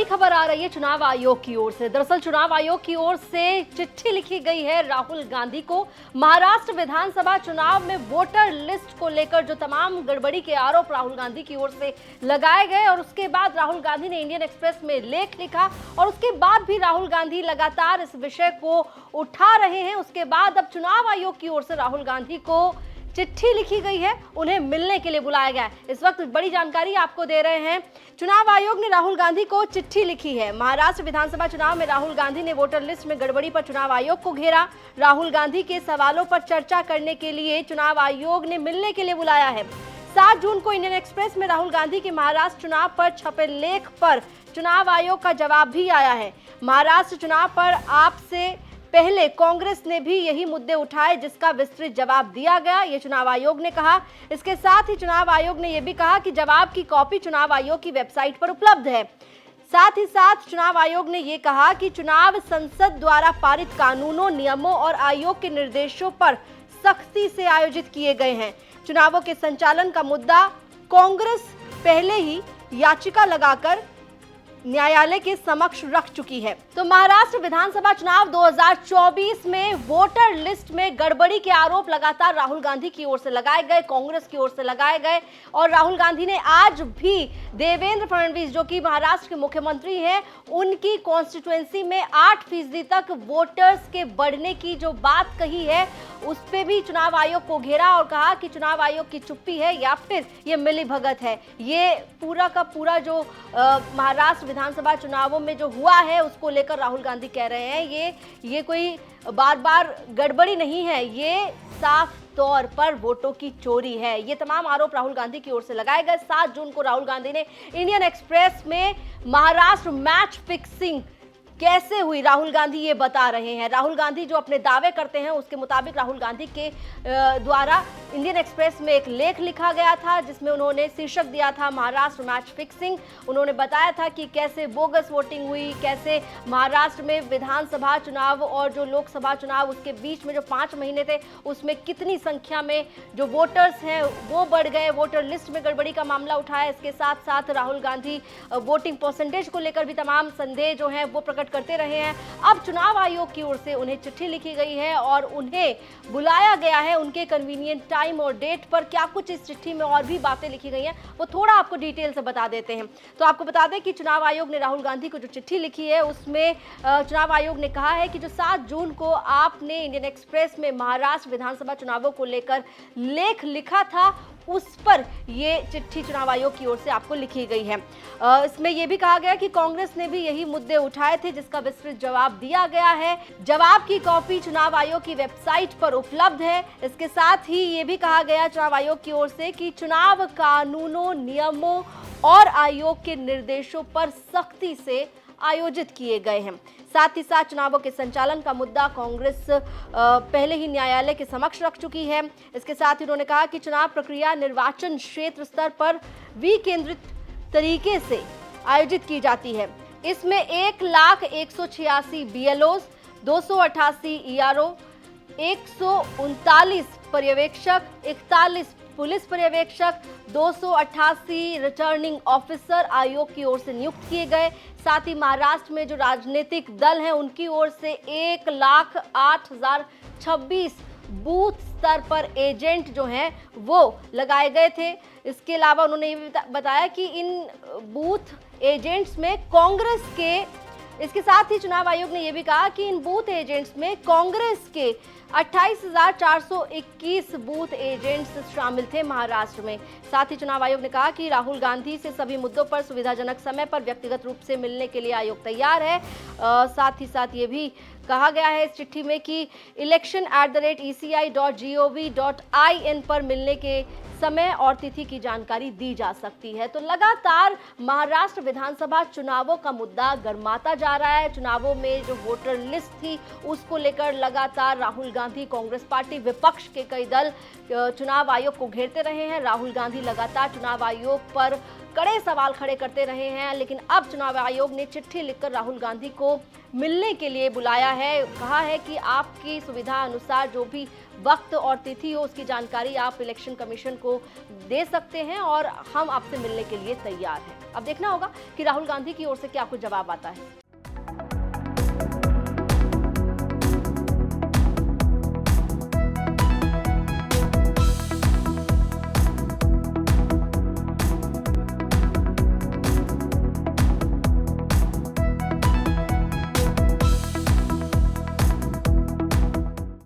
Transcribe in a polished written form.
बड़ी खबर आ रही है चुनाव आयोग की ओर से। दरअसल चुनाव आयोग की ओर से चिट्ठी लिखी गई है राहुल गांधी को। महाराष्ट्र विधानसभा चुनाव में वोटर लिस्ट को लेकर जो तमाम गड़बड़ी के आरोप राहुल गांधी की ओर से लगाए गए और उसके बाद राहुल गांधी ने इंडियन एक्सप्रेस में लेख लिखा और उसके बाद भी राहुल गांधी लगातार इस विषय को उठा रहे हैं। उसके बाद अब चुनाव आयोग की ओर से राहुल गांधी को चिट्ठी लिखी गई है, उन्हें मिलने के लिए बुलाया गया है। इस वक्त बड़ी जानकारी आपको दे रहे हैं। चुनाव आयोग ने राहुल गांधी को चिट्ठी लिखी है। महाराष्ट्र विधानसभा चुनाव में राहुल गांधी ने वोटर लिस्ट में गड़बड़ी पर चुनाव आयोग को घेरा। राहुल गांधी के सवालों पर चर्चा करने के लिए चुनाव आयोग ने मिलने के लिए बुलाया है। 7 जून को इंडियन एक्सप्रेस में राहुल गांधी के महाराष्ट्र चुनाव पर छपे लेख पर चुनाव आयोग का जवाब भी आया है। महाराष्ट्र चुनाव पर आपसे पहले कांग्रेस ने भी यही मुद्दे उठाए, जिसका विस्तृत जवाब दिया गया, ये चुनाव आयोग ने कहा। इसके साथ ही चुनाव आयोग ने यह भी कहा कि जवाब की कॉपी चुनाव आयोग की वेबसाइट पर उपलब्ध है। साथ ही साथ चुनाव आयोग ने यह कहा कि चुनाव संसद द्वारा पारित कानूनों, नियमों और आयोग के निर्देशों पर सख्ती से आयोजित किए गए हैं। चुनावों के संचालन का मुद्दा कांग्रेस पहले ही याचिका लगाकर न्यायालय के समक्ष रख चुकी है। तो महाराष्ट्र विधानसभा चुनाव 2024 में वोटर लिस्ट में गड़बड़ी के आरोप लगातार राहुल गांधी की ओर से लगाए गए, कांग्रेस की ओर से लगाए गए और राहुल गांधी ने आज भी देवेंद्र फडणवीस, जो कि महाराष्ट्र के मुख्यमंत्री हैं, उनकी कॉन्स्टिट्यूएंसी में 8% तक वोटर्स के बढ़ने की जो बात कही है, उस पे भी चुनाव आयोग को घेरा और कहा कि चुनाव आयोग की चुप्पी है या फिर ये मिलीभगत है। ये पूरा का पूरा जो महाराष्ट्र विधानसभा चुनावों में जो हुआ है उसको लेकर राहुल गांधी कह रहे हैं ये कोई बार बार गड़बड़ी नहीं है, ये साफ तौर पर वोटों की चोरी है। ये तमाम आरोप राहुल गांधी की ओर से लगाए गए। 7 जून को राहुल गांधी ने इंडियन एक्सप्रेस में महाराष्ट्र मैच फिक्सिंग कैसे हुई, राहुल गांधी ये बता रहे हैं। राहुल गांधी जो अपने दावे करते हैं उसके मुताबिक राहुल गांधी के द्वारा इंडियन एक्सप्रेस में एक लेख लिखा गया था, जिसमें उन्होंने शीर्षक दिया था महाराष्ट्र मैच फिक्सिंग। उन्होंने बताया था कि कैसे बोगस वोटिंग हुई, कैसे महाराष्ट्र में विधानसभा चुनाव और जो लोकसभा चुनाव उसके बीच में जो 5 महीने थे उसमें कितनी संख्या में जो वोटर्स हैं वो बढ़ गए। वोटर लिस्ट में गड़बड़ी का मामला उठाया। इसके साथ साथ राहुल गांधी वोटिंग परसेंटेज को लेकर भी तमाम संदेह जो हैं वो प्रकट करते रहे हैं। अब चुनाव आयोग की ओर से उन्हें चिट्ठी लिखी गई है और उन्हें बुलाया गया है उनके कन्वीनियंट टाइम और डेट पर। क्या कुछ इस चिट्ठी में और भी बातें लिखी गई हैं वो थोड़ा आपको डिटेल से बता देते हैं। तो आपको बता दें कि चुनाव आयोग ने राहुल गांधी को जो चिट्ठी लिखी है उसमें चुनाव आयोग ने कहा है कि जो 7 जून को आपने इंडियन एक्सप्रेस में महाराष्ट्र विधानसभा चुनावों को लेकर लेख लिखा था, उस पर ये चिट्ठी चुनाव आयोग की ओर से आपको लिखी गई है। इसमें यह भी कहा गया कि कांग्रेस ने भी यही मुद्दे उठाए थे, जिसका विस्तृत जवाब दिया गया है। जवाब की कॉपी चुनाव आयोग की वेबसाइट पर उपलब्ध है। इसके साथ ही ये भी कहा गया चुनाव आयोग की ओर से कि चुनाव कानूनों, नियमों और आयोग के निर्देशों पर सख्ती से आयोजित किए गए हैं। साथ ही साथ चुनावों के संचालन का मुद्दा कांग्रेस पहले ही न्यायालय के समक्ष रख चुकी है। इसके साथ ही उन्होंने कहा कि चुनाव प्रक्रिया निर्वाचन क्षेत्र स्तर पर विकेंद्रित तरीके से आयोजित की जाती है। इसमें 1,186 BLOs, 288 ERO, 139 पर्यवेक्षक, 41 पुलिस पर्यवेक्षक, 288 रिटर्निंग ऑफिसर आयोग की ओर से नियुक्त किए गए। साथ ही महाराष्ट्र में जो राजनीतिक दल हैं उनकी ओर से 1,08,026 बूथ स्तर पर एजेंट जो हैं वो लगाए गए थे। इसके अलावा उन्होंने ये बताया कि इन बूथ एजेंट्स में कांग्रेस के, इसके साथ ही चुनाव आयोग ने यह भी कहा कि इन बूथ एजेंट्स में कांग्रेस के 28,421 बूथ एजेंट्स शामिल थे महाराष्ट्र में। साथ ही चुनाव आयोग ने कहा कि राहुल गांधी से सभी मुद्दों पर सुविधाजनक समय पर व्यक्तिगत रूप से मिलने के लिए आयोग तैयार है। साथ ही साथ ये भी कहा गया है इस चिट्ठी में कि election@eci.gov.in पर मिलने के समय और तिथि की जानकारी दी जा सकती है। तो लगातार महाराष्ट्र विधानसभा चुनावों का मुद्दा गर्माता जा रहा है। चुनावों में जो वोटर लिस्ट थी उसको लेकर लगातार राहुल गांधी, कांग्रेस पार्टी, विपक्ष के कई दल चुनाव आयोग को घेरते रहे हैं। राहुल गांधी लगातार चुनाव आयोग पर कड़े सवाल खड़े करते रहे हैं, लेकिन अब चुनाव आयोग ने चिट्ठी लिखकर राहुल गांधी को मिलने के लिए बुलाया है। कहा है कि आपकी सुविधा अनुसार जो भी वक्त और तिथि हो उसकी जानकारी आप इलेक्शन कमीशन को दे सकते हैं और हम आपसे मिलने के लिए तैयार हैं। अब देखना होगा कि राहुल गांधी की ओर से क्या कुछ जवाब आता है।